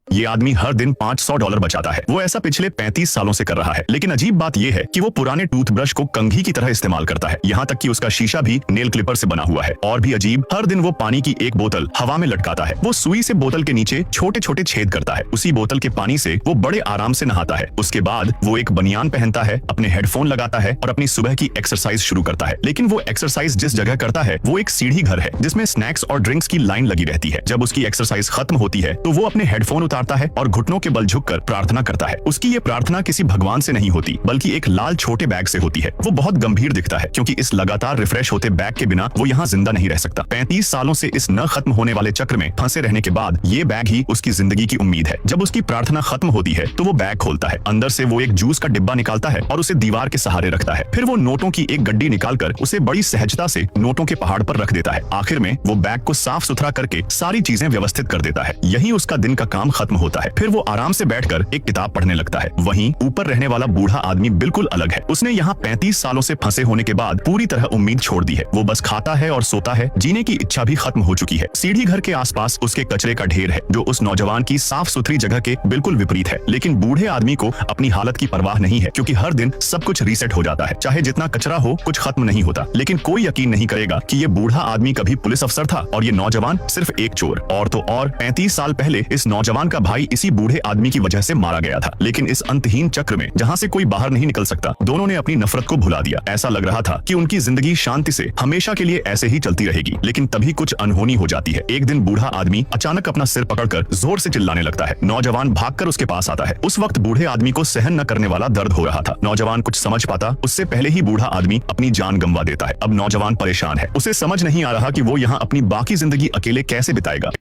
ये आदमी हर दिन $500 बचाता है। वो ऐसा पिछले 35 सालों से कर रहा है। लेकिन अजीब बात यह है कि वो पुराने टूथब्रश को कंघी की तरह इस्तेमाल करता है। यहाँ तक कि उसका शीशा भी नेल क्लिपर से बना हुआ है। और भी अजीब, हर दिन वो पानी की एक बोतल हवा में लटकाता है। वो सुई से बोतल के नीचे छोटे छोटे छेद करता है। उसी बोतल के पानी से वो बड़े आराम से नहाता है। उसके बाद वो एक बनियान पहनता है, अपने हेडफोन लगाता है और अपनी सुबह की एक्सरसाइज शुरू करता है। लेकिन वो एक्सरसाइज जिस जगह करता है वो एक सीढ़ी घर है जिसमें स्नैक्स और ड्रिंक्स की लाइन लगी रहती है। जब उसकी एक्सरसाइज खत्म होती है तो वो अपने हेडफोन उतारता है और घुटनों के बल झुककर प्रार्थना करता है। उसकी ये प्रार्थना किसी भगवान से नहीं होती बल्कि एक लाल छोटे बैग से होती है। वो बहुत गंभीर दिखता है क्योंकि इस लगातार रिफ्रेश होते बैग के बिना वो यहाँ जिंदा नहीं रह सकता। 35 सालों से इस न खत्म होने वाले चक्र में फंसे रहने के बाद ये बैग ही उसकी जिंदगी की उम्मीद है। जब उसकी प्रार्थना खत्म होती है तो वो बैग खोलता है। अंदर से वो एक जूस का डिब्बा निकालता है और उसे दीवार के सहारे रखता है। फिर वो नोटों की एक गड्डी निकालकर उसे बड़ी सहजता से नोटों के पहाड़ पर रख देता है। आखिर में वो बैग को साफ सुथरा करके सारी चीजें व्यवस्थित कर देता है। यही उसका दिन का काम खत्म होता है। फिर वो आराम से बैठकर एक किताब पढ़ने लगता है। वहीं ऊपर रहने वाला बूढ़ा आदमी बिल्कुल अलग है। उसने यहाँ 35 सालों से फंसे होने के बाद पूरी तरह उम्मीद छोड़ दी है। वो बस खाता है और सोता है। जीने की इच्छा भी खत्म हो चुकी है। सीढ़ी घर के आसपास उसके कचरे का ढेर है जो उस नौजवान की साफ सुथरी जगह के बिल्कुल विपरीत है। लेकिन बूढ़े आदमी को अपनी हालत की परवाह नहीं है क्योंकि हर दिन सब कुछ रीसेट हो जाता है। चाहे जितना कचरा हो, कुछ खत्म नहीं होता। लेकिन कोई यकीन नहीं करेगा कि ये बूढ़ा आदमी कभी पुलिस अफसर था और ये नौजवान सिर्फ एक चोर। और तो और 35 साल पहले इस नौजवान का भाई इसी बूढ़े आदमी की वजह से मारा गया था। लेकिन इस अंतहीन चक्र में जहाँ से कोई बाहर नहीं निकल सकता, दोनों ने अपनी नफरत को भुला दिया। ऐसा लग रहा था कि उनकी जिंदगी शांति से हमेशा के लिए ऐसे ही चलती रहेगी। लेकिन तभी कुछ अनहोनी हो जाती है। एक दिन बूढ़ा आदमी अचानक अपना सिर पकड़कर जोर से चिल्लाने लगता है। नौजवान भागकर उसके पास आता है। उस वक्त बूढ़े आदमी को सहन न करने वाला दर्द हो रहा था। नौजवान कुछ समझ पाता उससे पहले ही बूढ़ा आदमी अपनी जान गंवा देता है। अब नौजवान परेशान है। उसे समझ नहीं आ रहा कि वो यहाँ अपनी बाकी जिंदगी अकेले कैसे बिताएगा।